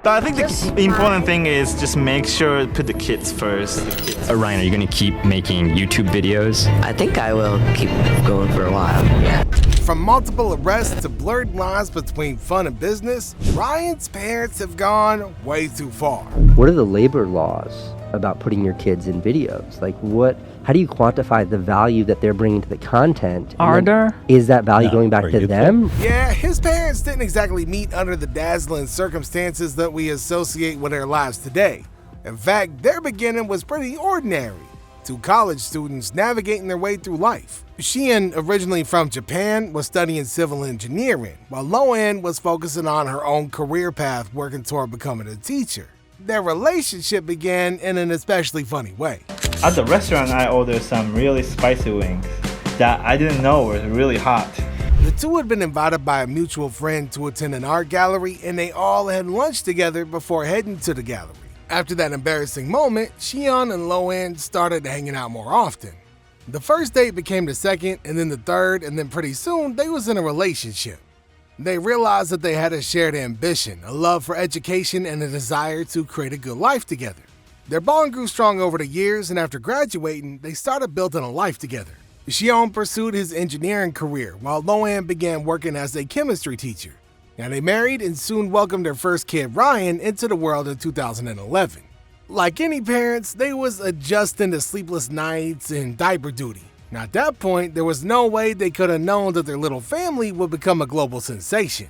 But I think the important thing is just make sure to put the kids first. Ryan, are you going to keep making YouTube videos? I think I will keep going for a while, yeah. From multiple arrests to blurred lines between fun and business, Ryan's parents have gone way too far. What are the labor laws about putting your kids in videos? Like how do you quantify the value that they're bringing to the content? Is that value going back to them? Yeah, his parents didn't exactly meet under the dazzling circumstances that we associate with their lives today. In fact, their beginning was pretty ordinary. Two college students navigating their way through life. Shion, originally from Japan, was studying civil engineering, while Loan was focusing on her own career path working toward becoming a teacher. Their relationship began in an especially funny way. At the restaurant, I ordered some really spicy wings that I didn't know were really hot. The two had been invited by a mutual friend to attend an art gallery, and they all had lunch together before heading to the gallery. After that embarrassing moment, Shion and Loan started hanging out more often. The first date became the second, and then the third, and then pretty soon they was in a relationship. They realized that they had a shared ambition, a love for education, and a desire to create a good life together. Their bond grew strong over the years, and after graduating, they started building a life together. Shion pursued his engineering career, while Loan began working as a chemistry teacher. Now they married and soon welcomed their first kid, Ryan, into the world in 2011. Like any parents, they was adjusting to sleepless nights and diaper duty. Now at that point, there was no way they could have known that their little family would become a global sensation.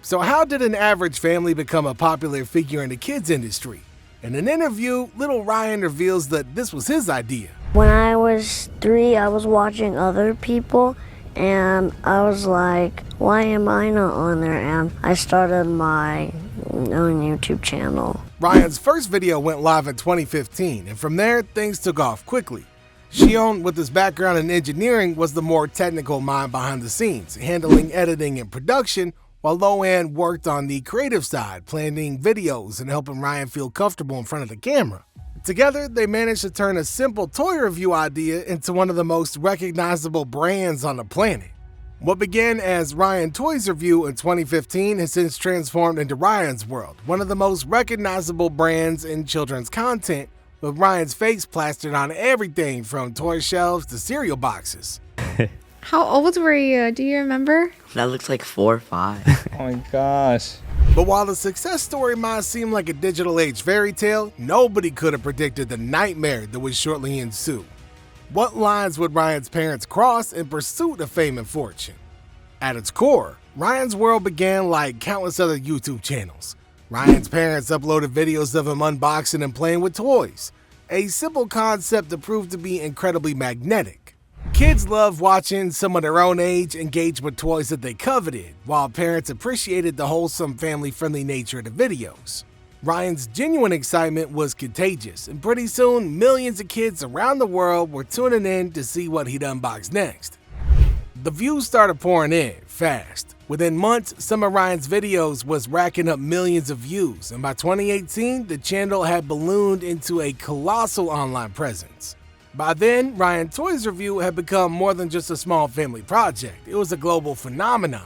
So how did an average family become a popular figure in the kids industry? In an interview, little Ryan reveals that this was his idea. When I was 3, I was watching other people, and I was like, why am I not on there? And I started my own YouTube channel. Ryan's first video went live in 2015, and from there, things took off quickly. Shion, with his background in engineering, was the more technical mind behind the scenes, handling editing and production, while Loan worked on the creative side, planning videos and helping Ryan feel comfortable in front of the camera. Together, they managed to turn a simple toy review idea into one of the most recognizable brands on the planet. What began as Ryan Toys Review in 2015 has since transformed into Ryan's World, one of the most recognizable brands in children's content, with Ryan's face plastered on everything from toy shelves to cereal boxes. How old were you? Do you remember? That looks like 4 or 5. Oh my gosh. But while the success story might seem like a digital age fairy tale, nobody could have predicted the nightmare that would shortly ensue. What lines would Ryan's parents cross in pursuit of fame and fortune? At its core, Ryan's World began like countless other YouTube channels. Ryan's parents uploaded videos of him unboxing and playing with toys, a simple concept that proved to be incredibly magnetic. Kids loved watching someone their own age engage with toys that they coveted, while parents appreciated the wholesome, family-friendly nature of the videos. Ryan's genuine excitement was contagious, and pretty soon, millions of kids around the world were tuning in to see what he'd unbox next. The views started pouring in fast. Within months, some of Ryan's videos was racking up millions of views, and by 2018, the channel had ballooned into a colossal online presence. By then, Ryan Toys Review had become more than just a small family project. It was a global phenomenon.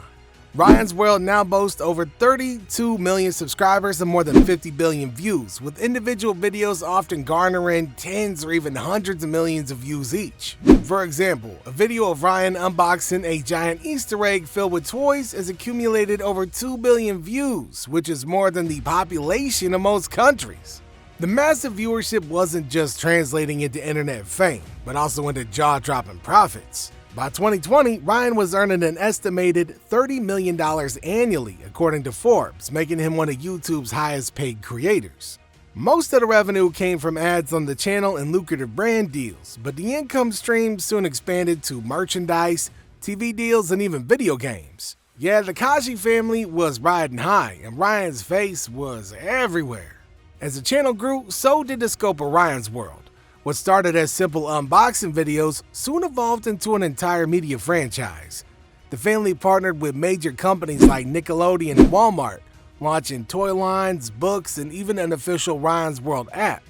Ryan's World now boasts over 32 million subscribers and more than 50 billion views, with individual videos often garnering tens or even hundreds of millions of views each. For example, a video of Ryan unboxing a giant Easter egg filled with toys has accumulated over 2 billion views, which is more than the population of most countries. The massive viewership wasn't just translating into internet fame, but also into jaw-dropping profits. By 2020, Ryan was earning an estimated $30 million annually, according to Forbes, making him one of YouTube's highest paid creators. Most of the revenue came from ads on the channel and lucrative brand deals, but the income stream soon expanded to merchandise, TV deals, and even video games. Yeah, the Kaji family was riding high, and Ryan's face was everywhere. As the channel grew, so did the scope of Ryan's World. What started as simple unboxing videos soon evolved into an entire media franchise. The family partnered with major companies like Nickelodeon and Walmart, launching toy lines, books, and even an official Ryan's World app.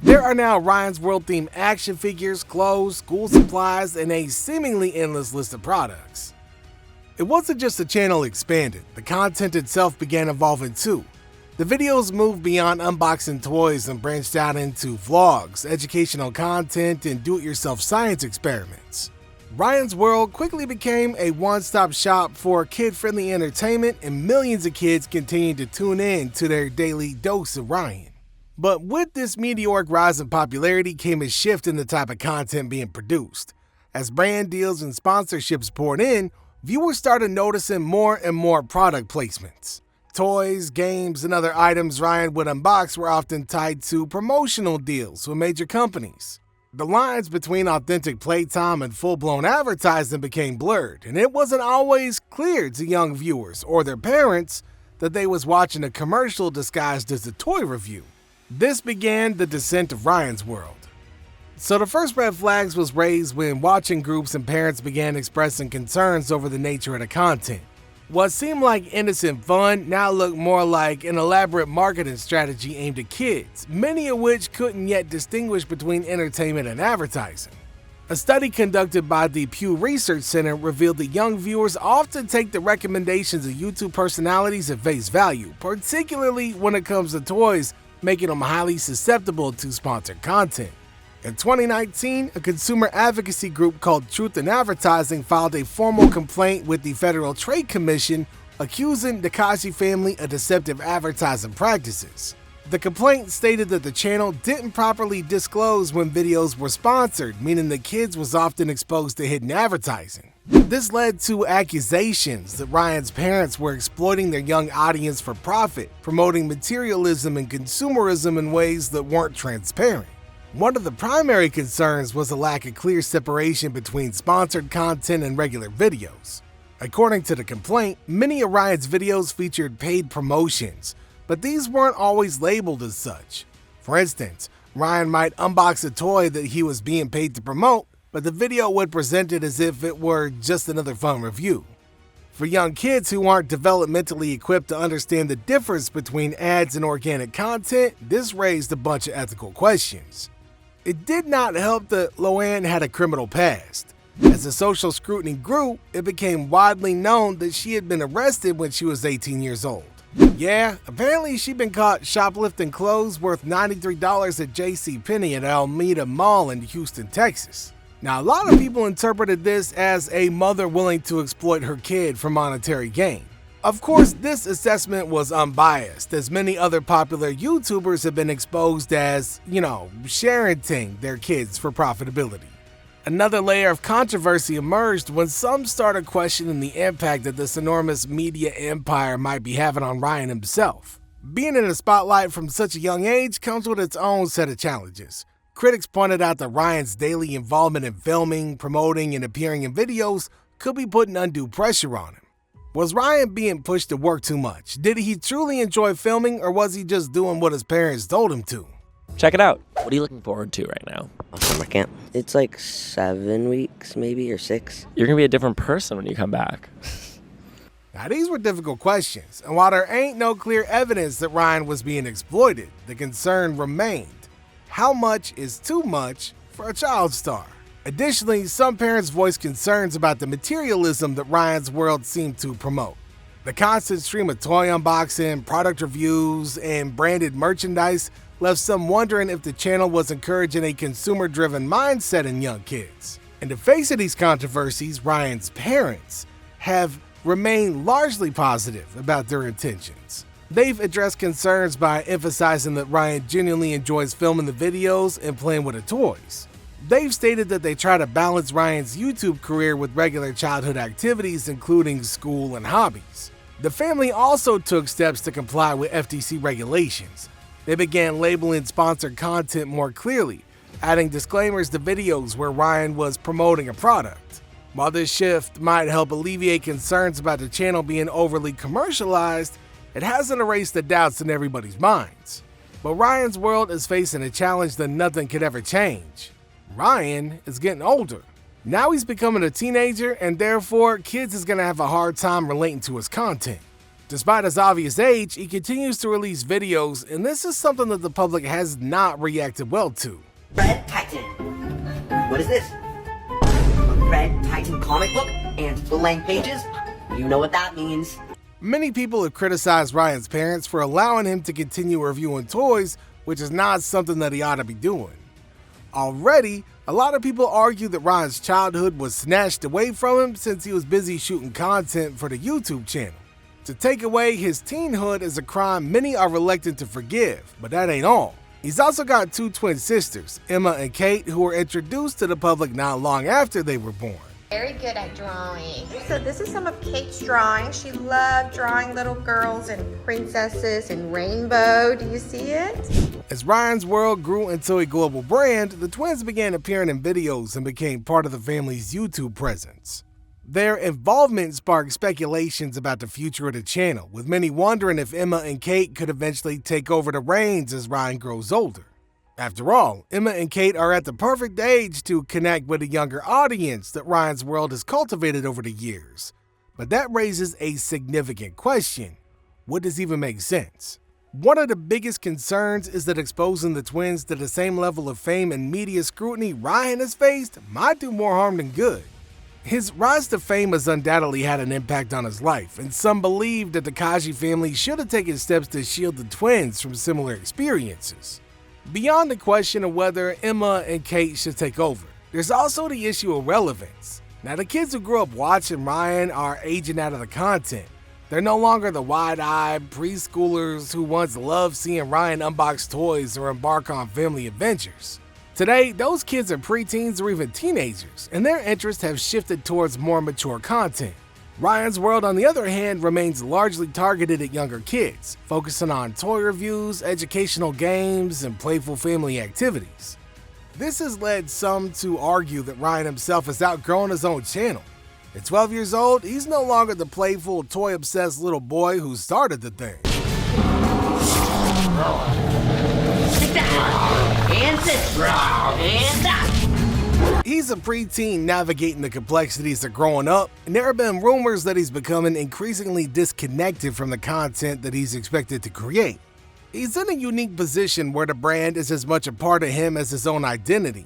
There are now Ryan's World themed action figures, clothes, school supplies, and a seemingly endless list of products. It wasn't just the channel expanded, the content itself began evolving too. The videos moved beyond unboxing toys and branched out into vlogs, educational content, and do-it-yourself science experiments. Ryan's World quickly became a one-stop shop for kid-friendly entertainment, and millions of kids continued to tune in to their daily dose of Ryan. But with this meteoric rise in popularity came a shift in the type of content being produced. As brand deals and sponsorships poured in, viewers started noticing more and more product placements. Toys, games, and other items Ryan would unbox were often tied to promotional deals with major companies. The lines between authentic playtime and full-blown advertising became blurred, and it wasn't always clear to young viewers or their parents that they was watching a commercial disguised as a toy review. This began the descent of Ryan's World. So the first red flags was raised when watching groups and parents began expressing concerns over the nature of the content. What seemed like innocent fun now looked more like an elaborate marketing strategy aimed at kids, many of which couldn't yet distinguish between entertainment and advertising. A study conducted by the Pew Research Center revealed that young viewers often take the recommendations of YouTube personalities at face value, particularly when it comes to toys, making them highly susceptible to sponsored content. In 2019, a consumer advocacy group called Truth in Advertising filed a formal complaint with the Federal Trade Commission accusing the Kashi family of deceptive advertising practices. The complaint stated that the channel didn't properly disclose when videos were sponsored, meaning the kids was often exposed to hidden advertising. This led to accusations that Ryan's parents were exploiting their young audience for profit, promoting materialism and consumerism in ways that weren't transparent. One of the primary concerns was a lack of clear separation between sponsored content and regular videos. According to the complaint, many of Ryan's videos featured paid promotions, but these weren't always labeled as such. For instance, Ryan might unbox a toy that he was being paid to promote, but the video would present it as if it were just another fun review. For young kids who aren't developmentally equipped to understand the difference between ads and organic content, this raised a bunch of ethical questions. It did not help that Loanne had a criminal past. As the social scrutiny grew, it became widely known that she had been arrested when she was 18 years old. Yeah, apparently she'd been caught shoplifting clothes worth $93 at JCPenney at Alameda Mall in Houston, Texas. Now, a lot of people interpreted this as a mother willing to exploit her kid for monetary gain. Of course, this assessment was unbiased, as many other popular YouTubers have been exposed as, sharing their kids for profitability. Another layer of controversy emerged when some started questioning the impact that this enormous media empire might be having on Ryan himself. Being in the spotlight from such a young age comes with its own set of challenges. Critics pointed out that Ryan's daily involvement in filming, promoting, and appearing in videos could be putting undue pressure on him. Was Ryan being pushed to work too much? Did he truly enjoy filming, or was he just doing what his parents told him to? Check it out. What are you looking forward to right now? Summer camp. It's like 7 weeks, maybe, or 6. You're gonna be a different person when you come back. Now, these were difficult questions, and while there ain't no clear evidence that Ryan was being exploited, the concern remained. How much is too much for a child star? Additionally, some parents voiced concerns about the materialism that Ryan's World seemed to promote. The constant stream of toy unboxing, product reviews, and branded merchandise left some wondering if the channel was encouraging a consumer-driven mindset in young kids. In the face of these controversies, Ryan's parents have remained largely positive about their intentions. They've addressed concerns by emphasizing that Ryan genuinely enjoys filming the videos and playing with the toys. They've stated that they try to balance Ryan's YouTube career with regular childhood activities, including school and hobbies. The family also took steps to comply with FTC regulations. They began labeling sponsored content more clearly, adding disclaimers to videos where Ryan was promoting a product. While this shift might help alleviate concerns about the channel being overly commercialized, it hasn't erased the doubts in everybody's minds. But Ryan's World is facing a challenge that nothing could ever change. Ryan is getting older. Now he's becoming a teenager, and therefore kids is gonna have a hard time relating to his content. Despite his obvious age, he continues to release videos, and this is something that the public has not reacted well to. Red Titan. What is this? A Red Titan comic book and full-length pages? You know what that means. Many people have criticized Ryan's parents for allowing him to continue reviewing toys, which is not something that he ought to be doing. Already, a lot of people argue that Ryan's childhood was snatched away from him since he was busy shooting content for the YouTube channel. To take away his teenhood is a crime many are reluctant to forgive, but that ain't all. He's also got two twin sisters, Emma and Kate, who were introduced to the public not long after they were born. Very good at drawing. So this is some of Kate's drawing. She loved drawing little girls and princesses and rainbow. Do you see it? As Ryan's World grew into a global brand, the twins began appearing in videos and became part of the family's YouTube presence. Their involvement sparked speculations about the future of the channel, with many wondering if Emma and Kate could eventually take over the reins as Ryan grows older. After all, Emma and Kate are at the perfect age to connect with a younger audience that Ryan's World has cultivated over the years. But that raises a significant question. Would this even make sense? One of the biggest concerns is that exposing the twins to the same level of fame and media scrutiny Ryan has faced might do more harm than good. His rise to fame has undoubtedly had an impact on his life, and some believe that the Kaji family should have taken steps to shield the twins from similar experiences. Beyond the question of whether Emma and Kate should take over, there's also the issue of relevance. Now, the kids who grew up watching Ryan are aging out of the content. They're no longer the wide-eyed preschoolers who once loved seeing Ryan unbox toys or embark on family adventures. Today, those kids are preteens or even teenagers, and their interests have shifted towards more mature content. Ryan's World, on the other hand, remains largely targeted at younger kids, focusing on toy reviews, educational games, and playful family activities. This has led some to argue that Ryan himself has outgrown his own channel. At 12 years old, he's no longer the playful, toy-obsessed little boy who started the thing. Sit down. And sit. And that. He's a preteen navigating the complexities of growing up, and there have been rumors that he's becoming increasingly disconnected from the content that he's expected to create. He's in a unique position where the brand is as much a part of him as his own identity.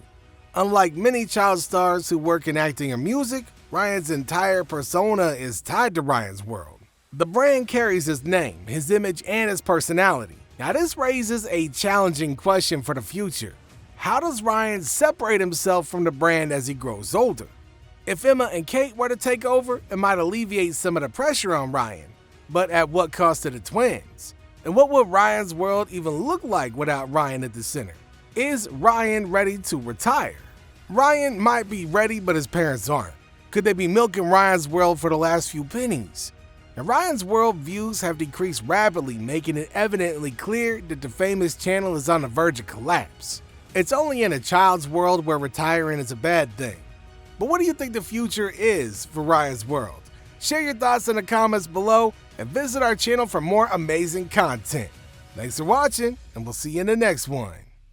Unlike many child stars who work in acting or music, Ryan's entire persona is tied to Ryan's World. The brand carries his name, his image, and his personality. Now, this raises a challenging question for the future. How does Ryan separate himself from the brand as he grows older? If Emma and Kate were to take over, it might alleviate some of the pressure on Ryan, but at what cost to the twins? And what would Ryan's World even look like without Ryan at the center? Is Ryan ready to retire? Ryan might be ready, but his parents aren't. Could they be milking Ryan's World for the last few pennies? And Ryan's World views have decreased rapidly, making it evidently clear that the famous channel is on the verge of collapse. It's only in a child's world where retiring is a bad thing. But what do you think the future is for Ryan's World? Share your thoughts in the comments below and visit our channel for more amazing content. Thanks for watching, and we'll see you in the next one.